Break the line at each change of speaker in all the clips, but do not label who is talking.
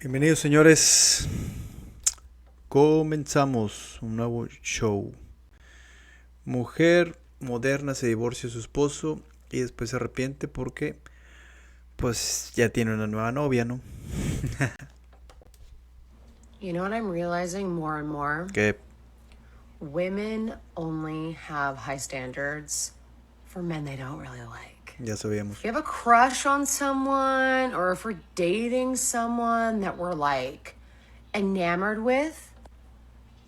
Bienvenidos, señores. Comenzamos un nuevo show. Mujer moderna se divorcia de su esposo y después se arrepiente porque pues ya tiene una nueva novia, ¿no?
You know what I'm realizing more and more?
Que
Women only have high standards for men they don't really like.
ya sabíamos.
If you have a crush on someone, or if we're dating someone that we're like enamored with,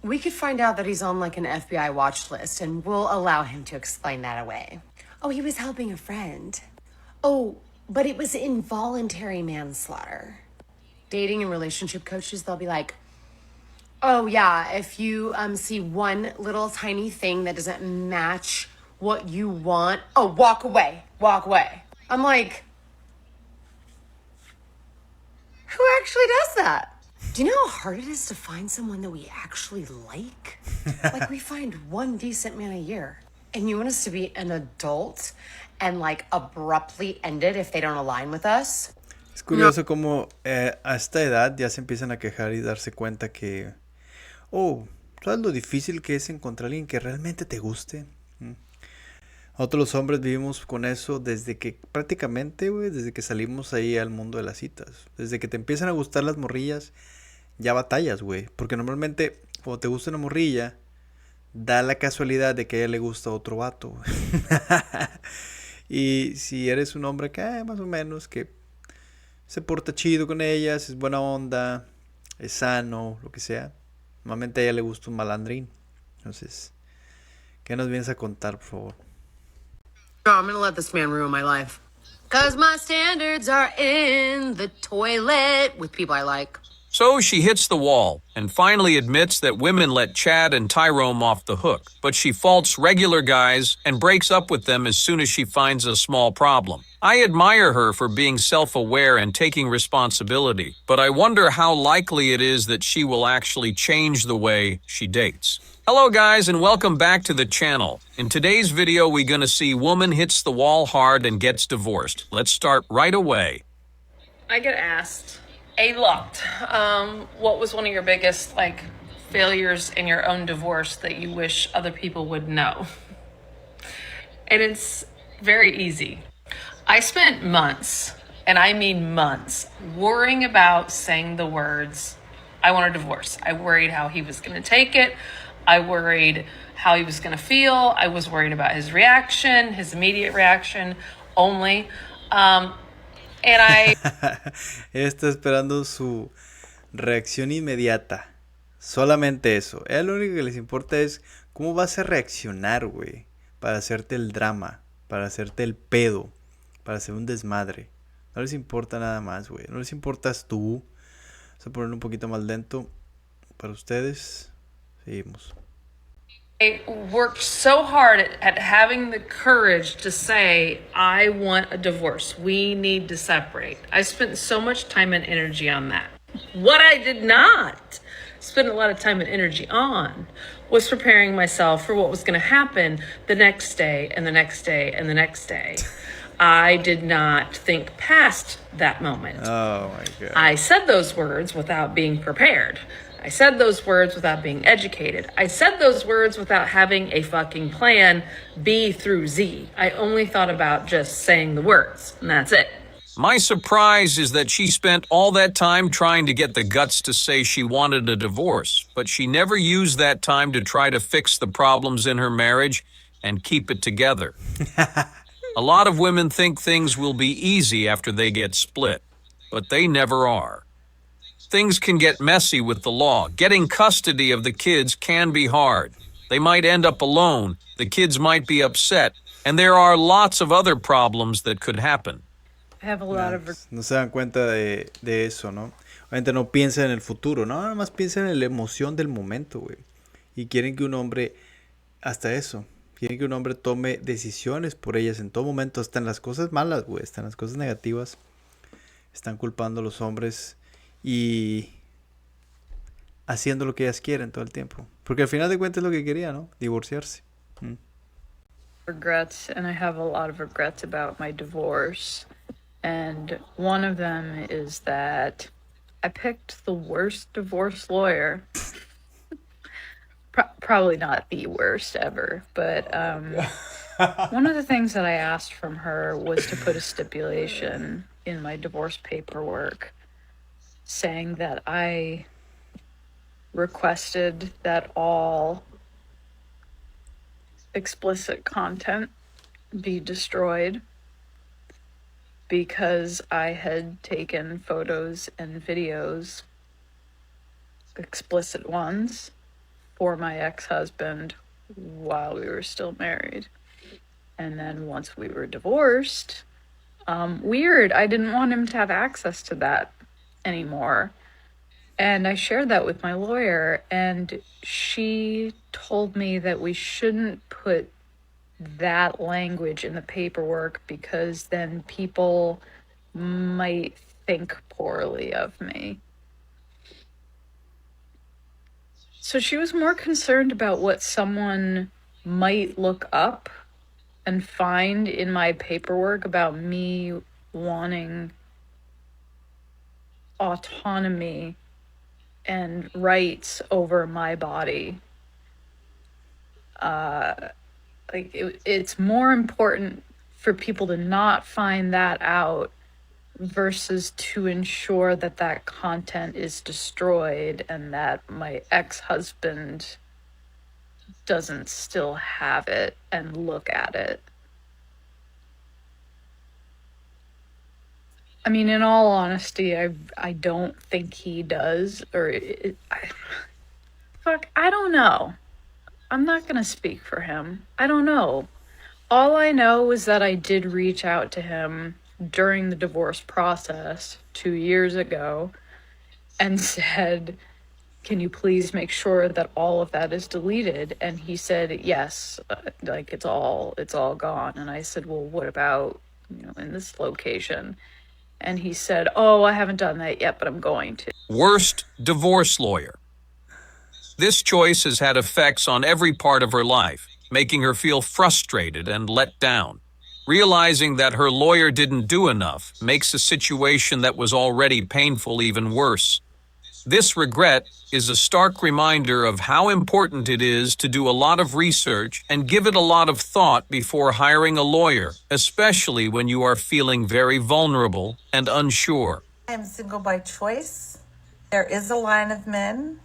we could find out that he's on like an FBI watch list and we'll allow him to explain that away. Oh, he was helping a friend. Oh, but it was involuntary manslaughter. Dating and relationship coaches, they'll be like, oh yeah, if you see one little tiny thing that doesn't match what you want, oh, walk away, walk away. I'm like, who actually does that? Do you know how hard it is to find someone that we actually like? Like, we find one decent man a year. And you want us to be an adult and like abruptly end it if they don't align with us?
Es curioso como a esta edad ya se empiezan a quejar y darse cuenta que, oh, ¿sabes lo difícil que es encontrar a alguien que realmente te guste? Nosotros los hombres vivimos con eso desde que prácticamente, güey, desde que salimos ahí al mundo de las citas. Desde que te empiezan a gustar las morrillas, ya batallas, güey. Porque normalmente, cuando te gusta una morrilla, da la casualidad de que a ella le gusta otro vato, güey. Y si eres un hombre que, más o menos, que se porta chido con ellas, es buena onda, es sano, lo que sea, normalmente a ella le gusta un malandrín. Entonces, ¿qué nos vienes a contar, por favor?
No, I'm gonna let this man ruin my life. Cause my standards are in the toilet with people I like.
So she hits the wall and finally admits that women let Chad and Tyrone off the hook, but she faults regular guys and breaks up with them as soon as she finds a small problem. I admire her for being self-aware and taking responsibility, but I wonder how likely it is that she will actually change the way she dates. Hello guys and welcome back to the channel. In today's video we're gonna see woman hits the wall hard and gets divorced. Let's start right away.
I get asked a lot, what was one of your biggest failures in your own divorce that you wish other people would know? And it's very easy. I spent months, and I mean months, worrying about saying the words, I want a divorce. I worried how he was going to take it. I worried how he was going to feel. I was worried about his reaction, his immediate reaction only. And I...
Ella está esperando su reacción inmediata. Solamente eso. A ella lo único que les importa es cómo vas a reaccionar, güey. Para hacerte el drama. Para hacerte el pedo. Para hacer un desmadre. No les importa nada más, güey. No les importas tú. Vamos a ponerlo un poquito más lento. Para ustedes. Seguimos.
I worked so hard at having the courage to say, I want a divorce. We need to separate. I spent so much time and energy on that. What I did not spend a lot of time and energy on was preparing myself for what was going to happen the next day and the next day and the next day. I did not think past that moment.
Oh my God.
I said those words without being prepared. I said those words without being educated. I said those words without having a fucking plan B through Z. I only thought about just saying the words, and that's it.
My surprise is that she spent all that time trying to get the guts to say she wanted a divorce, but she never used that time to try to fix the problems in her marriage and keep it together. A lot of women think things will be easy after they get split, but they never are. Things can get messy with the law. Getting custody of the kids can be hard. They might end up alone, the kids might be upset, and there are lots of other problems that could happen.
I have a lot of...
No se dan cuenta de eso, ¿no? Obviamente no piensan en el futuro, ¿no? Nada más piensan en la emoción del momento, güey. Y quieren que un hombre, hasta eso, quieren que un hombre tome decisiones por ellas en todo momento, hasta en las cosas malas, güey, hasta en las cosas negativas. Están culpando a los hombres y haciendo lo que ellas quieren todo el tiempo. Porque al final de cuentas es lo que quería, ¿no? Divorciarse.
Regrets, and I have a lot of regrets about my divorce. And one of them is that I picked the worst divorce lawyer. Probably not the worst ever, but one of the things that I asked from her was to put a stipulation in my divorce paperwork saying that I requested that all explicit content be destroyed because I had taken photos and videos, explicit ones, for my ex-husband while we were still married. And then once we were divorced, weird, I didn't want him to have access to that anymore. And I shared that with my lawyer, and she told me that we shouldn't put that language in the paperwork because then people might think poorly of me. So she was more concerned about what someone might look up and find in my paperwork about me wanting autonomy and rights over my body. It's more important for people to not find that out versus to ensure that that content is destroyed and that my ex-husband doesn't still have it and look at it. I mean, in all honesty, I don't think he does, or I don't know. I'm not gonna speak for him. I don't know. All I know is that I did reach out to him during the divorce process 2 years ago and said, can you please make sure that all of that is deleted? And he said, yes, like it's all gone. And I said, well, what about, in this location? And he said, oh, I haven't done that yet, but I'm going to.
Worst divorce lawyer. This choice has had effects on every part of her life, making her feel frustrated and let down. Realizing that her lawyer didn't do enough makes a situation that was already painful even worse. This regret is a stark reminder of how important it is to do a lot of research and give it a lot of thought before hiring a lawyer, especially when you are feeling very vulnerable and unsure.
I am single by choice. There is a line of men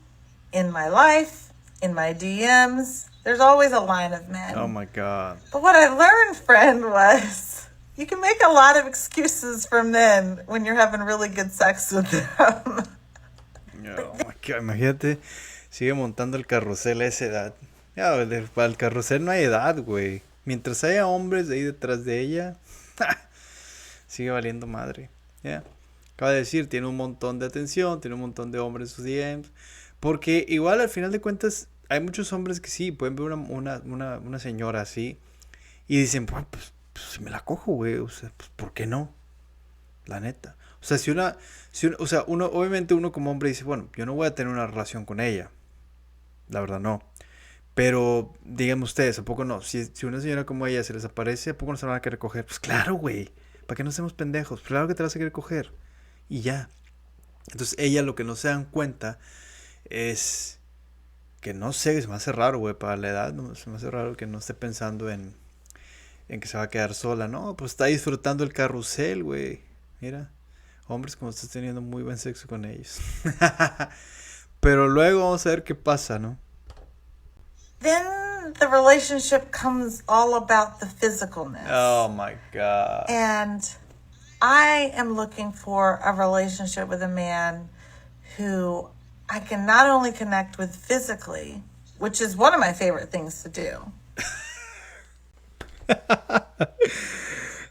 in my life, in my DMs. There's always a line of men.
Oh my God.
But what I learned, friend, was you can make a lot of excuses for men when you're having really good sex with them.
Oh my God, imagínate, sigue montando el carrusel a esa edad. Ya, para el carrusel no hay edad, güey. Mientras haya hombres ahí detrás de ella, sigue valiendo madre. Ya. Acaba de decir, tiene un montón de atención, tiene un montón de hombres en sus DMs. Porque igual al final de cuentas hay muchos hombres que sí, pueden ver una señora así y dicen, pues si me la cojo, güey, o sea, pues ¿por qué no? La neta. O sea, o sea, obviamente uno como hombre dice, bueno, yo no voy a tener una relación con ella. La verdad no. Pero, díganme ustedes, ¿a poco no? Si una señora como ella se les aparece, ¿a poco no se la van a querer coger? Pues claro, güey. ¿Para qué no seamos pendejos? Pues claro que te vas a querer coger. Y ya. Entonces, ella lo que no se dan cuenta es que no sé, se me hace raro, güey, para la edad, ¿no? Se me hace raro que no esté pensando en que se va a quedar sola. No, pues está disfrutando el carrusel, güey. Mira, hombres como estás teniendo muy buen sexo con ellos. Pero luego vamos a ver qué pasa, ¿no?
Then the relationship comes all about the physicalness.
Oh my God.
And I am looking for a relationship with a man who I can not only connect with physically, which is one of my favorite things to do.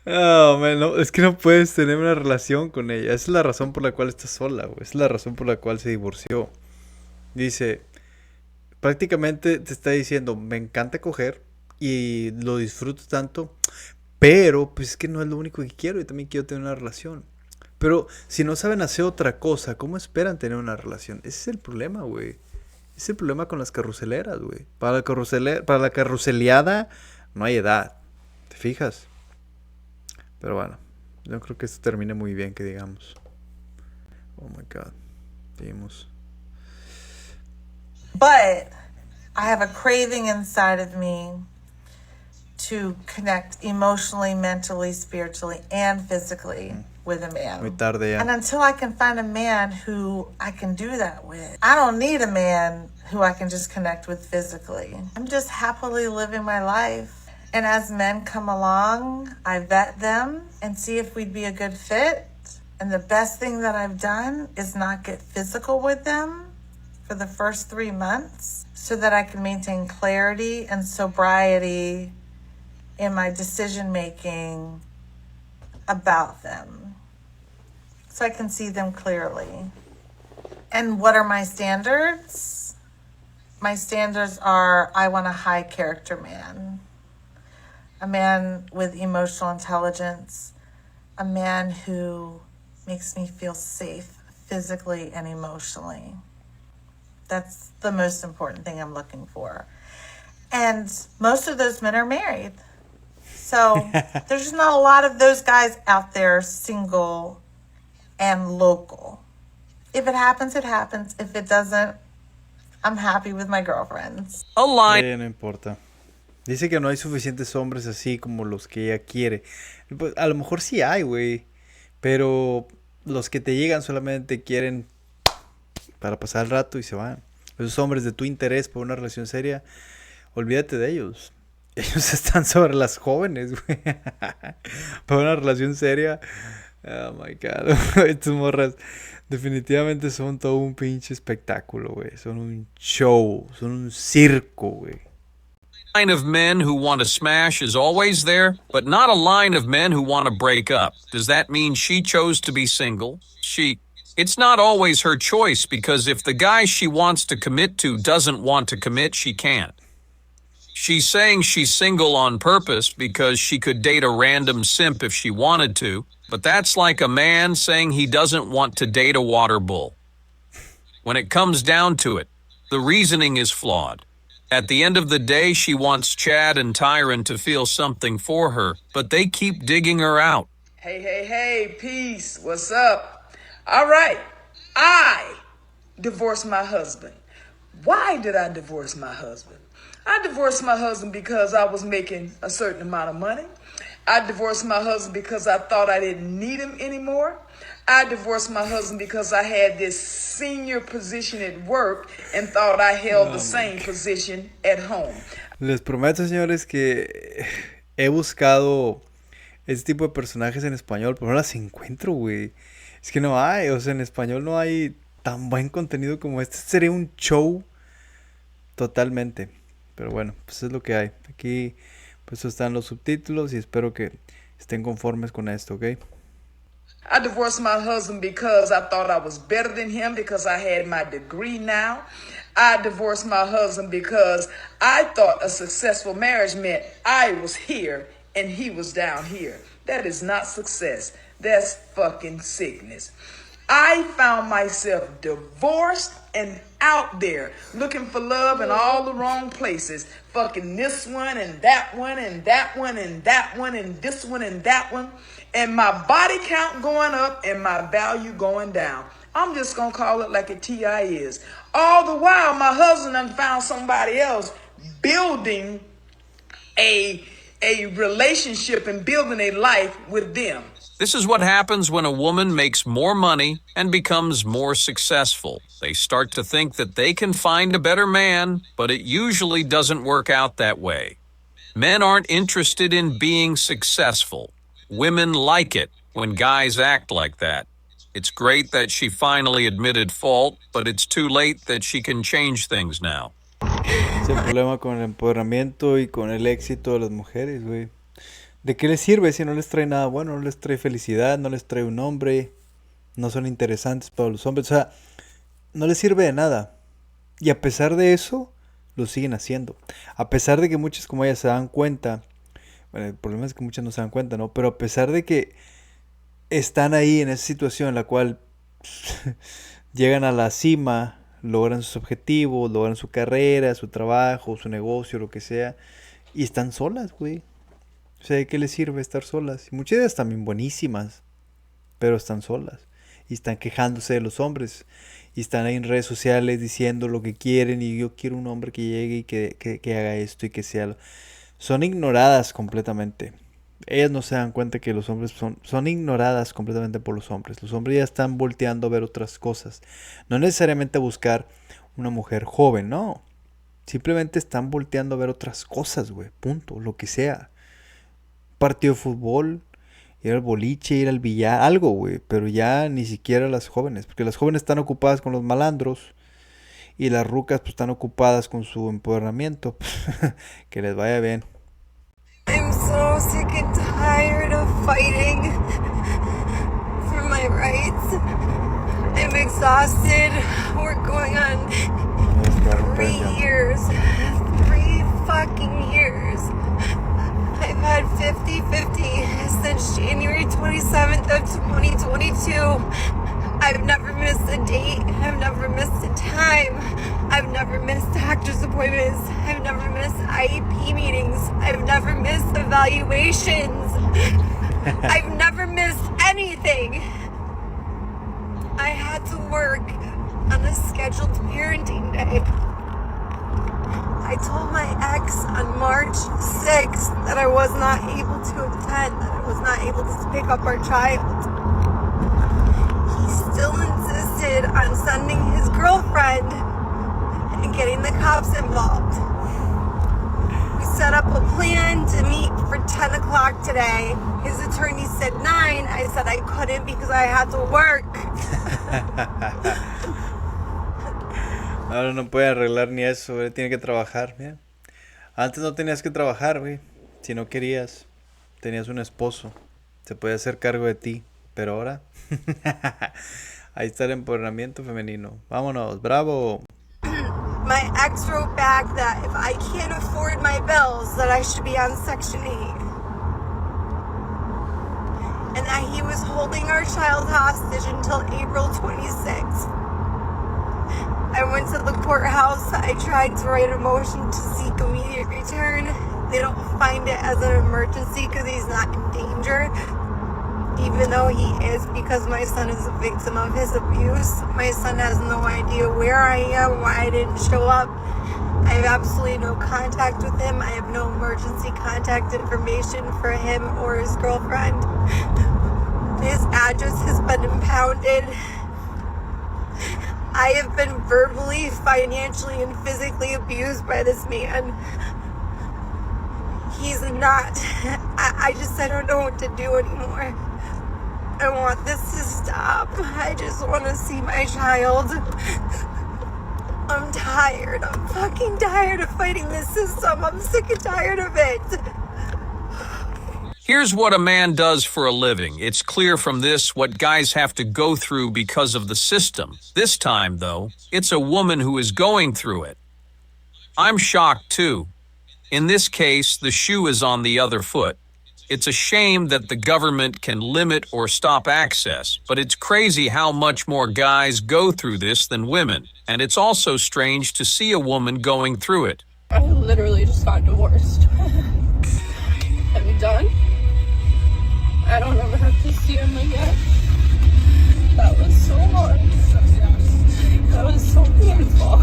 Oh, man, no, es que no puedes tener una relación con ella. Esa es la razón por la cual estás sola, güey. Esa es la razón por la cual se divorció. Dice, prácticamente te está diciendo, me encanta coger y lo disfruto tanto, pero pues es que no es lo único que quiero, yo también quiero tener una relación. Pero si no saben hacer otra cosa, ¿cómo esperan tener una relación? Ese es el problema, güey. Ese es el problema con las carruseleras, güey. Para la carruseleada no hay edad. ¿Te fijas? Pero bueno, yo creo que esto termine muy bien, que digamos. Oh my God. Vimos.
But I have a craving inside of me to connect emotionally, mentally, spiritually, and physically with a man.
Muy tarde ya.
And until I can find a man who I can do that with, I don't need a man who I can just connect with physically. I'm just happily living my life. And as men come along, I vet them and see if we'd be a good fit. And the best thing that I've done is not get physical with them for the first 3 months so that I can maintain clarity and sobriety in my decision making about them, so I can see them clearly. And what are my standards? My standards are, I want a high character man, a man with emotional intelligence, a man who makes me feel safe physically and emotionally. That's the most important thing I'm looking for. And most of those men are married. So there's just not a lot of those guys out there single and local. If it happens, it happens. If it doesn't, I'm happy with my girlfriends.
A line
No importa. Dice que no hay suficientes hombres así como los que ella quiere. Pues, a lo mejor sí hay, güey. Pero los que te llegan solamente quieren para pasar el rato y se van. Esos hombres de tu interés por una relación seria, olvídate de ellos. Ellos están sobre las jóvenes, güey. Para una relación seria. Oh my God. Estas morras definitivamente son todo un pinche espectáculo, güey. Son un show. Son un circo, güey.
line of men who want to smash is always there, but not a line of men who want to break up. Does that mean she chose to be single? It's not always her choice, because if the guy she wants to commit to doesn't want to commit, she can't. She's saying she's single on purpose because she could date a random simp if she wanted to, but that's like a man saying he doesn't want to date a water bull. When it comes down to it, the reasoning is flawed. At the end of the day, she wants Chad and Tyron to feel something for her, but they keep digging her out.
Hey, peace. What's up? All right. I divorced my husband. Why did I divorce my husband? I divorced my husband because I was making a certain amount of money. I divorced my husband because I thought I didn't need him anymore. I divorced my husband because I had this senior position at work and thought I held the same position at home.
Les prometo, señores, que he buscado este tipo de personajes en español, pero no las encuentro, güey. Es que no hay, o sea, en español no hay tan buen contenido como este. Este sería un show totalmente. Pero bueno, pues es lo que hay. Aquí pues están los subtítulos y espero que estén conformes con esto, ¿ok?
I divorced my husband because I thought I was better than him because I had my degree now. I divorced my husband because I thought a successful marriage meant I was here and he was down here. That is not success. That's fucking sickness. I found myself divorced and out there looking for love in all the wrong places. Fucking this one and that one and that one and that one and this one and that one. And my body count going up and my value going down. I'm just going to call it like a TI is. All the while, my husband done found somebody else building a relationship and building a life with them.
This is what happens when a woman makes more money and becomes more successful. They start to think that they can find a better man, but it usually doesn't work out that way. Men aren't interested in being successful. Women like it when guys act like that. It's great that she finally admitted fault, but it's too late that she can change things now.
Es el problema con el empoderamiento y con el éxito de las mujeres, güey. ¿De qué les sirve si no les trae nada bueno? No les trae felicidad, no les trae un hombre, no son interesantes para los hombres. O sea, no les sirve de nada. Y a pesar de eso, lo siguen haciendo. A pesar de que muchas como ellas se dan cuenta. Bueno, el problema es que muchas no se dan cuenta, ¿no? Pero a pesar de que están ahí en esa situación en la cual llegan a la cima, logran sus objetivos, logran su carrera, su trabajo, su negocio, lo que sea, y están solas, güey. O sea, ¿de qué les sirve estar solas? Y muchas de ellas también buenísimas, pero están solas. y están quejándose de los hombres. Y están ahí en redes sociales diciendo lo que quieren y yo quiero un hombre que llegue y que haga esto y que sea... Son ignoradas completamente. Ellas no se dan cuenta que los hombres son ignoradas completamente por los hombres. Los hombres ya están volteando a ver otras cosas. No necesariamente a buscar una mujer joven, no. Simplemente están volteando a ver otras cosas, güey. Punto. Lo que sea. Partido de fútbol, ir al boliche, ir al billar, algo, güey. Pero ya ni siquiera las jóvenes. Porque las jóvenes están ocupadas con los malandros. Y las rucas pues están ocupadas con su empoderamiento. Que les vaya bien.
I'm so sick and tired of fighting for my rights. I'm exhausted. We're going on 3 years. 3 fucking years. I've had 50-50 since January 27th of 2022. I've never missed a date. I've never missed a time. I've never missed doctor's appointments. I've never missed IEP meetings. I've never missed evaluations. I've never missed anything. I had to work on a scheduled parenting day. I told my ex on March 6th that I was not able to attend, that I was not able to pick up our child. He still insisted on sending his girlfriend and getting the cops involved. We set up a plan to meet for 10 o'clock today. His attorney said 9. I said I couldn't because I had to work.
Ahora no puede arreglar ni eso, güey. Tiene que trabajar, mira. Antes no tenías que trabajar, güey. Si no querías, tenías un esposo. Se podía hacer cargo de ti. Pero ahora, ahí está el empoderamiento femenino. Vámonos, bravo.
My ex wrote back that if I can't afford my bills, that I should be on Section 8. And that he was holding our child hostage until April 26th. I went to the courthouse. I tried to write a motion to seek immediate return. They don't find it as an emergency because he's not in danger. Even though he is, because my son is a victim of his abuse. My son has no idea where I am, why I didn't show up. I have absolutely no contact with him. I have no emergency contact information for him or his girlfriend. His address has been impounded. I have been verbally, financially, and physically abused by this man. He's not. I don't know what to do anymore. I want this to stop. I just want to see my child. I'm tired. I'm fucking tired of fighting this system. I'm sick and tired of it.
Here's what a man does for a living. It's clear from this what guys have to go through because of the system. This time, though, it's a woman who is going through it. I'm shocked, too. In this case, the shoe is on the other foot. It's a shame that the government can limit or stop access, but it's crazy how much more guys go through this than women. And it's also strange to see a woman going through it.
I literally just got divorced. I'm done. I don't ever have to see him again. That was so hard. That was so painful.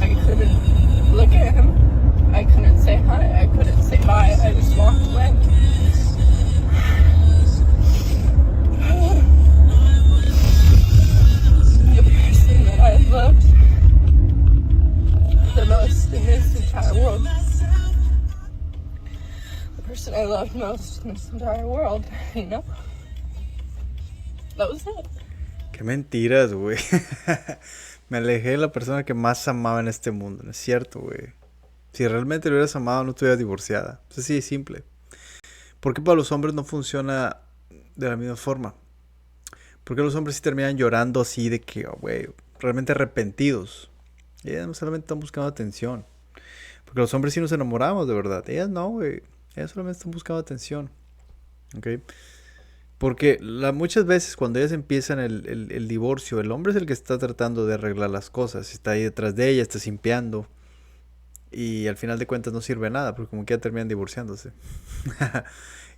I couldn't look at him. I couldn't say hi. I couldn't say bye. I just walked away. The person that I loved the most in this entire world. The person I loved most in this entire world, you know? That was it.
Qué mentiras, güey. Me alejé de la persona que más amaba en este mundo. No es cierto, güey. Si realmente lo hubieras amado, no estuvieras divorciada. Es así de simple. ¿Por qué para los hombres no funciona de la misma forma? ¿Por qué los hombres sí terminan llorando así de que, oh, güey, realmente arrepentidos? Ellas no solamente están buscando atención. Porque los hombres sí nos enamoramos de verdad. Ellas no, güey. Ellas solamente están buscando atención. ¿Ok? Porque muchas veces cuando ellas empiezan el divorcio, el hombre es el que está tratando de arreglar las cosas. Está ahí detrás de ella, está simpiando. Y al final de cuentas no sirve nada, porque como que ya terminan divorciándose.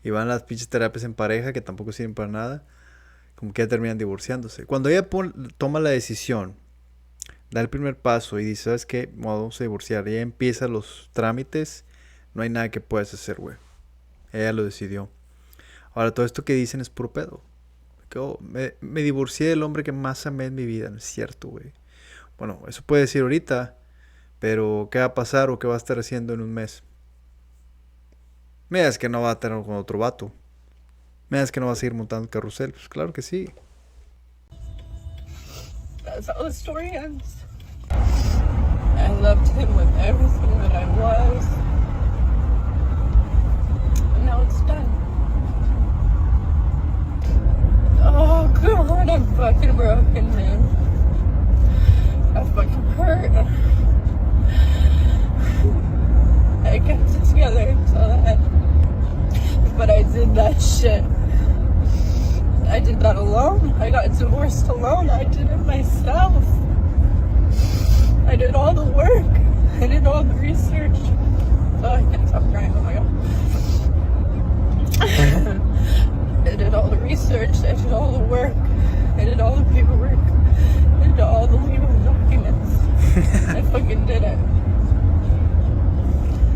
y van a las pinches terapias en pareja que tampoco sirven para nada, como que ya terminan divorciándose. Cuando ella toma la decisión, da el primer paso y dice, ¿sabes qué? Vamos a divorciar. Y ella empieza los trámites, no hay nada que puedas hacer, güey. Ella lo decidió. Ahora, todo esto que dicen es puro pedo. Que, oh, me divorcié del hombre que más amé en mi vida. No es cierto, güey. Bueno, eso puede decir ahorita, pero ¿qué va a pasar o qué va a estar haciendo en un mes? Me es que no va a tener con otro vato. Me es que no va a seguir montando el carrusel. Pues claro que sí.
That's how the story ends. I loved him with everything that I was. And now it's done. Oh God, I'm fucking broken, man. I fucking hurt. I kept it together until that. But I did that shit. I did that alone. I got divorced alone. I did it myself. I did all the work. I did all the research. Oh, I can't stop crying. Oh my God. I did all the research. I did all the work. I did all the paperwork. I did all the legal documents. I fucking did it.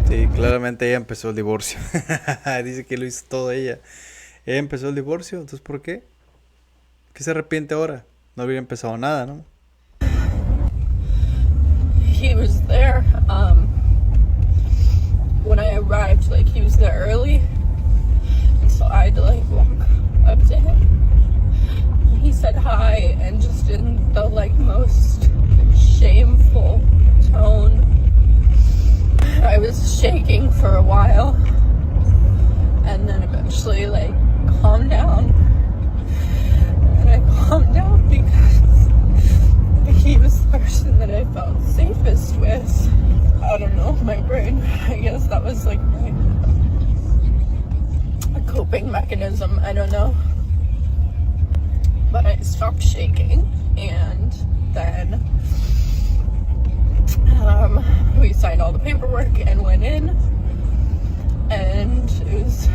Sí, claramente ella empezó el divorcio. Dice que lo hizo todo ella. Ella empezó el divorcio, entonces ¿por qué? ¿Qué se arrepiente ahora? No hubiera empezado nada, ¿no?
He was there when I arrived, like he was there early, and so I had to like walk up to him. He said hi, and just in the like most shameful tone. I was shaking for a while, and then eventually like calmed down. And I calmed down because he was the person that I felt safest with. I don't know, my brain, I guess that was like a coping mechanism, I don't know. But I stopped shaking, and then we signed all the paperwork and went in, and it was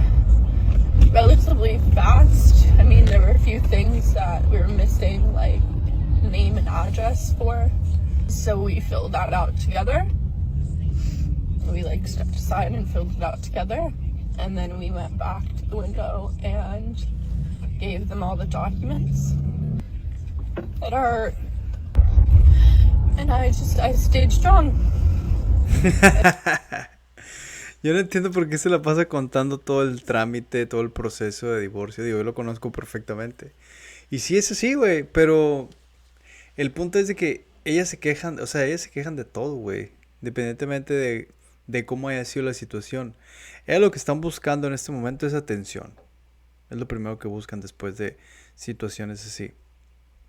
relatively fast. I mean, there were a few things that we were missing, like name and address for, so we filled that out together. We like stepped aside and filled it out together, and then we went back to the window and gave them all the documents that are, and I stayed strong.
Yo no entiendo por qué se la pasa contando todo el trámite, todo el proceso de divorcio. Digo, yo lo conozco perfectamente. Y sí es así, güey, pero el punto es de que ellas se quejan, o sea, ellas se quejan de todo, güey. Independientemente de cómo haya sido la situación. Ellas lo que están buscando en este momento es atención. Es lo primero que buscan después de situaciones así.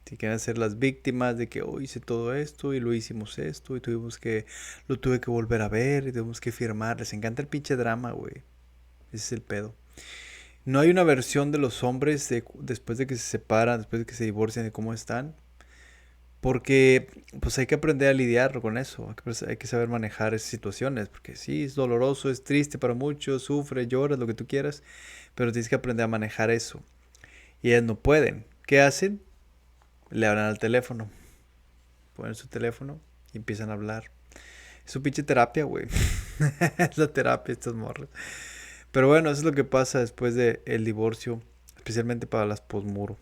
Si quieren ser las víctimas de que hoy hice todo esto y lo hicimos esto y lo tuve que volver a ver y tuvimos que firmar. Les encanta el pinche drama, güey. Ese es el pedo. No hay una versión de los hombres después de que se separan, después de que se divorcian, de cómo están. Porque pues hay que aprender a lidiar con eso. Hay que saber manejar esas situaciones. Porque sí, es doloroso, es triste para muchos, sufres, lloras, lo que tú quieras. Pero tienes que aprender a manejar eso. Y ellas no pueden. ¿Qué hacen? Le hablan al teléfono. Ponen su teléfono y empiezan a hablar. Es su pinche terapia, güey. Es la terapia estas morras. Pero bueno, eso es lo que pasa después del divorcio. Especialmente para las posmuro.